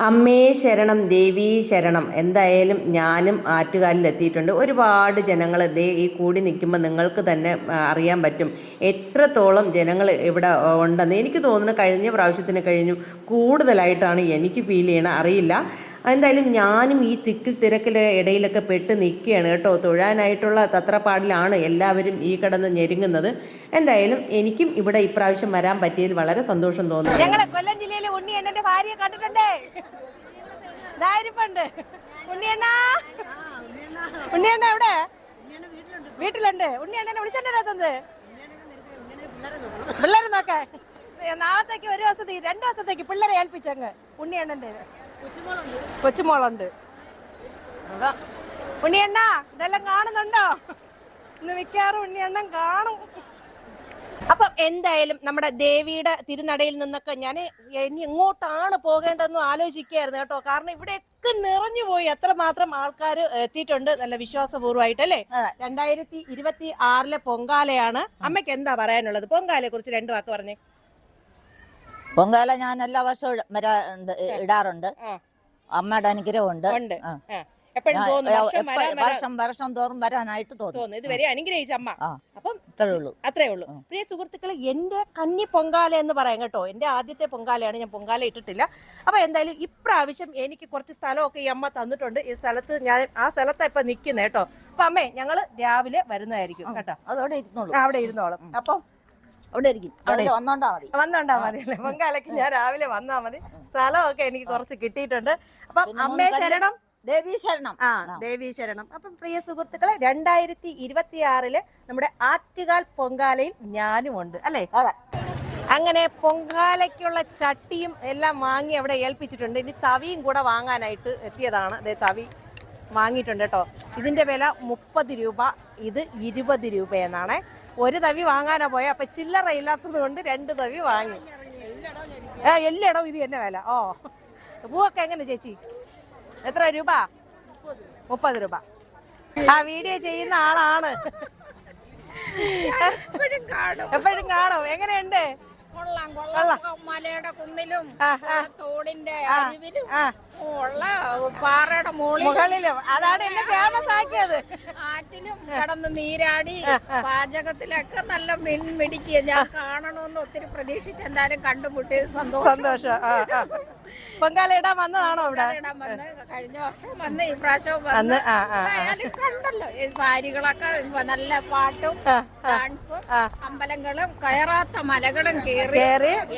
അമ്മേ ശരണം ദേവീ ശരണം. എന്തായാലും ഞാനും ആറ്റുകാലിൽ എത്തിയിട്ടുണ്ട്. ഒരുപാട് ജനങ്ങൾ ദേ ഈ കൂടി നിൽക്കുമ്പോൾ നിങ്ങൾക്ക് തന്നെ അറിയാൻ പറ്റും എത്രത്തോളം ജനങ്ങൾ ഇവിടെ ഉണ്ടെന്ന്. എനിക്ക് തോന്നുന്നു കഴിഞ്ഞ പ്രാവശ്യത്തിന് കഴിഞ്ഞു കൂടുതലായിട്ടാണ് എനിക്ക് ഫീൽ ചെയ്യണത്, അറിയില്ല. എന്തായാലും ഞാനും ഈ തിക്കിൽ തിരക്കിലെ ഇടയിലൊക്കെ പെട്ട് നിൽക്കുകയാണ് കേട്ടോ. തൊഴാനായിട്ടുള്ള തത്രപ്പാടിലാണ് എല്ലാവരും ഈ കിടന്ന് ഞെരുങ്ങുന്നത്. എന്തായാലും എനിക്കും ഇവിടെ ഇപ്രാവശ്യം വരാൻ പറ്റിയതിൽ വളരെ സന്തോഷം തോന്നുന്നു. ഞങ്ങള് കൊല്ലം ജില്ലയിലെ ഉണ്ണിയണ്ണന്റെ ഭാര്യയെ കണ്ടിട്ടുണ്ടേ. ഉണ്ണിയണ്ണ എവിടെ? വീട്ടിലുണ്ട്. ഉണ്ണിയണ്ണനെ വിളിച്ചോണ്ടിരുന്നത് പിള്ളേരെ നോക്കാൻ. നാളത്തേക്ക് ഒരു ദിവസത്തേക്ക് 2 ദിവസത്തേക്ക് പിള്ളേരെ ഏൽപ്പിച്ചങ്ങ്. ഉണ്ണിയണ്ണന്റെ കൊച്ചുമോളുണ്ട്. ഉണ്ണിയണ്ണ ഇതെല്ലാം കാണുന്നുണ്ടോ? ഇന്ന് മിക്കവാറും ഉണ്ണിയണ്ണൻ കാണും. അപ്പം എന്തായാലും നമ്മുടെ ദേവിയുടെ തിരുനടയിൽ നിന്നൊക്കെ ഞാൻ ഇനി എങ്ങോട്ടാണ് പോകേണ്ടതെന്ന് ആലോചിക്കുകയായിരുന്നു കേട്ടോ. കാരണം ഇവിടെയൊക്കെ നിറഞ്ഞു പോയി, എത്രമാത്രം ആൾക്കാർ എത്തിയിട്ടുണ്ട് നല്ല വിശ്വാസപൂർവ്വമായിട്ട് അല്ലേ. 2026 പൊങ്കാലയാണ്. അമ്മയ്ക്ക് എന്താ പറയാനുള്ളത് പൊങ്കാലയെ കുറിച്ച് 2 വാക്ക് പറഞ്ഞേ. പൊങ്കാല ഞാൻ എല്ലാ വർഷവും ഇടാറുണ്ട്. അമ്മയുടെ അനുഗ്രഹമുണ്ട്. വർഷം തോറും വരാനായിട്ട് തോന്നുന്നു. ഇതുവരെ അനുഗ്രഹിച്ച അമ്മ. അപ്പം അത്രേ ഉള്ളൂ. പ്രിയ സുഹൃത്തുക്കളെ, എന്റെ കന്നി പൊങ്കാല എന്ന് പറയാം കേട്ടോ. എന്റെ ആദ്യത്തെ പൊങ്കാലയാണ്, ഞാൻ പൊങ്കാല ഇട്ടിട്ടില്ല. അപ്പൊ എന്തായാലും ഇപ്രാവശ്യം എനിക്ക് കുറച്ച് സ്ഥലമൊക്കെ ഈ അമ്മ തന്നിട്ടുണ്ട്. ഈ സ്ഥലത്ത് ഞാൻ ആ സ്ഥലത്താ ഇപ്പൊ നിൽക്കുന്നത് കേട്ടോ. അപ്പൊ അമ്മേ ഞങ്ങള് രാവിലെ വരുന്നതായിരിക്കും കേട്ടോ. അവിടെ ഇരുന്നോളും. അപ്പം വന്നോണ്ടാ മതി അല്ലേ. പൊങ്കാലയ്ക്ക് ഞാൻ രാവിലെ വന്നാ മതി. സ്ഥലമൊക്കെ എനിക്ക് കുറച്ച് കിട്ടിയിട്ടുണ്ട്. അപ്പം അമ്മേ ശരണം ദേവീ ശരണം. ദേവീ ശരണം. അപ്പം പ്രിയ സുഹൃത്തുക്കളെ, 2026 നമ്മുടെ ആറ്റുകാൽ പൊങ്കാലയിൽ ഞാനും ഉണ്ട് അല്ലേ. അങ്ങനെ പൊങ്കാലയ്ക്കുള്ള ചട്ടിയും എല്ലാം വാങ്ങി അവിടെ ഏൽപ്പിച്ചിട്ടുണ്ട്. ഇനി തവിയും കൂടെ വാങ്ങാനായിട്ട് എത്തിയതാണ്. അതേ തവി വാങ്ങിയിട്ടുണ്ട് കേട്ടോ. ഇതിന്റെ വില 30 രൂപ, ഇത് 20 രൂപ എന്നാണ്. ഒരു തവി വാങ്ങാനാ പോയ. അപ്പൊ ചില്ലറ ഇല്ലാത്തത് കൊണ്ട് 2 തവി വാങ്ങി. എല്ലായിടവും ഇത് തന്നെ വില. പൂവൊക്കെ എങ്ങനെ ചേച്ചി? എത്ര രൂപ? 30 രൂപ. ആ വീഡിയോ ചെയ്യുന്ന ആളാണ്. എപ്പോഴും കാണും. എങ്ങനെയുണ്ട്? മലയുടെ കുന്നിലും തോടിന്റെ അരിവിലും പാറയുടെ മുകളിലും അതാണ് എന്നെ ഫേമസ് ആക്കിയത്. ആറ്റിലും കടന്ന് നീരാടി പാചകത്തിലൊക്കെ നല്ല മിടിക്കുക. ഞാൻ കാണണമെന്ന് ഒത്തിരി പ്രതീക്ഷിച്ച് എന്തായാലും കണ്ടുമുട്ടി സന്തോഷം. പൊങ്കാല ഇടാൻ വന്നതാണോ ഇവിടെ? കഴിഞ്ഞ വർഷം വന്ന് ഈ പ്രാവശ്യം വന്ന് കണ്ടല്ലോ ഈ സാരികളൊക്കെ നല്ല പാട്ടും ഡാൻസും അമ്പലങ്ങളും കയറാത്ത മലകളും കേറി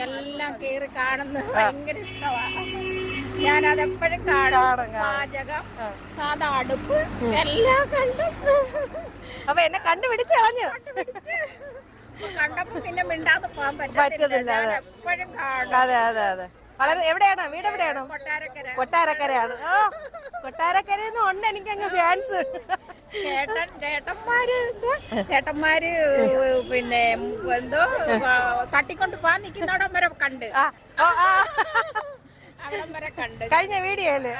എല്ലാം കേറി കാണുന്നത് ഭയങ്കര ഇഷ്ടമാണ്. ഞാനതെപ്പോഴും കാണും. പാചകം, സാധാ അടുപ്പ് എല്ലാം കണ്ടു. അപ്പൊ എന്നെ കണ്ടുപിടിച്ച് കളഞ്ഞു. കണ്ടപ്പോ പിന്നെ മിണ്ടാതെ പോകാൻ പറ്റത്തില്ല. എപ്പോഴും കാണും. അതെ. എവിടെയാണോ വീട്? എവിടെയാണോ? കൊട്ടാരക്കരയാണ്. കൊട്ടാരക്കരയൊന്നും ഉണ്ട് എനിക്കങ്ങ് ഫാൻസ്. ചേട്ടന്മാര് പിന്നെ എന്തോ തട്ടിക്കൊണ്ട് പോകാൻ നിൽക്കുന്നവിടം വരെ കണ്ട്. അവിടം വരെ കണ്ട് കഴിഞ്ഞ വീഡിയോയില്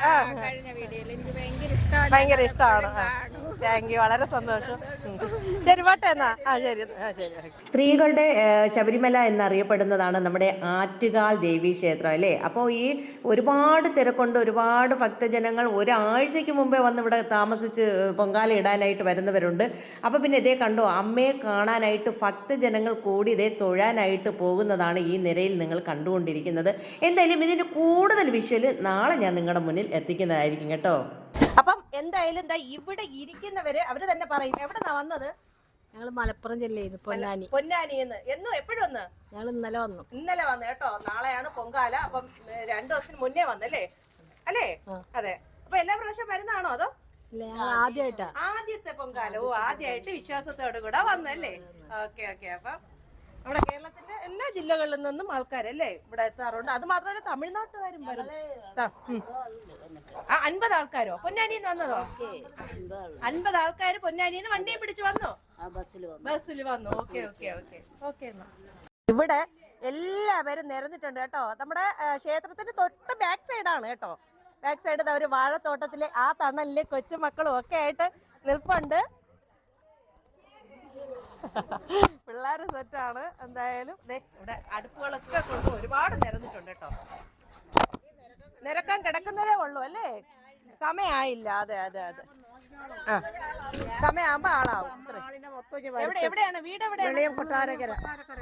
എനിക്ക് ഭയങ്കര ഇഷ്ടമാണ്. താങ്ക് യു, വളരെ സന്തോഷം. ശരി പോട്ടെ എന്നാ. ശരി. സ്ത്രീകളുടെ ശബരിമല എന്നറിയപ്പെടുന്നതാണ് നമ്മുടെ ആറ്റുകാൽ ദേവീ ക്ഷേത്രം അല്ലേ. അപ്പോൾ ഈ ഒരുപാട് തിരക്കൊണ്ട് ഒരുപാട് ഭക്തജനങ്ങൾ ഒരാഴ്ചയ്ക്ക് മുമ്പേ വന്ന് ഇവിടെ താമസിച്ച് പൊങ്കാല ഇടാനായിട്ട് വരുന്നവരുണ്ട്. അപ്പോൾ പിന്നെ ഇതേ കണ്ടോ, അമ്മയെ കാണാനായിട്ട് ഭക്തജനങ്ങൾ കൂടി ഇതേ തൊഴാനായിട്ട് പോകുന്നതാണ് ഈ നിരയിൽ നിങ്ങൾ കണ്ടുകൊണ്ടിരിക്കുന്നത്. എന്തായാലും ഇതിന് കൂടുതൽ വിഷ്വൽ നാളെ ഞാൻ നിങ്ങളുടെ മുന്നിൽ എത്തിക്കുന്നതായിരിക്കും കേട്ടോ. അപ്പം എന്തായാലും ഇവിടെ ഇരിക്കുന്നവര് അവര് തന്നെ പറയും എവിടെന്നാ വന്നത്. ഞങ്ങൾ മലപ്പുറം ജില്ലയിൽ പൊന്നാനിന്ന്. എന്നും എപ്പോഴും വന്ന്? ഞങ്ങൾ ഇന്നലെ വന്നു കേട്ടോ. നാളെയാണ് പൊങ്കാല. അപ്പം 2 ദിവസത്തിന് മുന്നേ വന്നല്ലേ അല്ലേ? അതെ. അപ്പൊ എല്ലാ പ്രാവശ്യം വരുന്നതാണോ അതോ ആദ്യത്തെ പൊങ്കാല? ആദ്യമായിട്ട് വിശ്വാസത്തോടു കൂടെ വന്നല്ലേ. ഓക്കെ. അപ്പം നമ്മുടെ കേരളത്തിന്റെ എല്ലാ ജില്ലകളിൽ നിന്നും ആൾക്കാരല്ലേ ഇവിടെ എത്താറുണ്ട്. അത് മാത്രമല്ല തമിഴ്നാട്ടുകാരും വരും. 50 ആൾക്കാരോ പൊന്നാനിന്ന് വന്നതോ? 50 ആൾക്കാർ പൊന്നാനിന്ന് വണ്ടിയും പിടിച്ചു വന്നോ? ബസ്സിൽ വന്നു. ഓക്കെ. ഇവിടെ എല്ലാവരും നിരന്നിട്ടുണ്ട് കേട്ടോ. നമ്മുടെ ക്ഷേത്രത്തിന്റെ തൊട്ട് ബാക്ക് സൈഡാണ് കേട്ടോ. ബാക്ക് സൈഡ് ഒരു വാഴത്തോട്ടത്തിലെ ആ തണലിലെ കൊച്ചുമക്കളും ഒക്കെ ആയിട്ട് നിൽപ്പുണ്ട്. പിള്ളേര് സെറ്റാണ്. എന്തായാലും ഇവിടെ അടുപ്പുകളൊക്കെ കൊണ്ട് ഒരുപാട് നിരന്നിട്ടുണ്ട് കേട്ടോ. നിരക്കാൻ കിടക്കുന്നതേ ഉള്ളൂ അല്ലേ? സമയമായില്ല. അതെ അതെ അതെ. ആ സമയമാകുമ്പോ ആളാവും. എവിടെയാണ് വീട്? എവിടെയാണ്? കൊട്ടാരക്കര.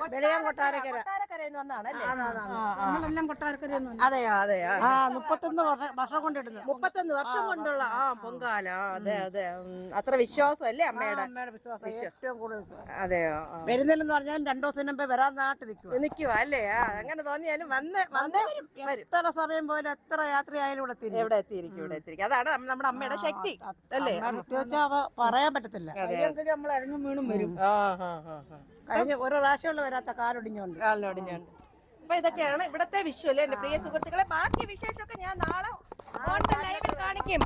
കൊട്ടാരക്കരയിൽ വന്നാണ് അല്ലേ? അതെയോ അതെയോ. 31 വർഷം കൊണ്ടിടുന്നത്. 31 വർഷം കൊണ്ടുള്ള പൊങ്കാല. അതെ അതെ. അത്ര വിശ്വാസം അല്ലേ അമ്മയുടെ? അമ്മയുടെ വിശ്വാസം ഏറ്റവും കൂടുതൽ വിശ്വാസം. അതെയോ. വരുന്നില്ലെന്ന് പറഞ്ഞാൽ 2 ദിവസം മുമ്പേ വരാൻ നാട്ടിൽ നിൽക്കുവാ അല്ലേ? അങ്ങനെ തോന്നിയാലും വന്നേ വരും. എത്ര സമയം പോലും എത്ര യാത്രയായാലും ഇവിടെ തിരിയും. ഇവിടെ എത്തിയിരിക്കും. അതാണ് നമ്മുടെ അമ്മയുടെ ശക്തി അല്ലേ? പറയാൻ പറ്റത്തില്ല. നമ്മൾ അഴഞ്ഞും വീണും വരും. കഴിഞ്ഞ ഒരു പ്രാവശ്യമുള്ള വരാത്ത കാലൊടിഞ്ഞുണ്ട്. അപ്പൊ ഇതൊക്കെയാണ് ഇവിടത്തെ വിഷു അല്ലേ എന്റെ പ്രിയ സുഹൃത്തുക്കളെ. ബാക്കി വിശേഷമൊക്കെ ഞാൻ നാളെ ഓൺ ദ ലൈവിൽ കാണിക്കും.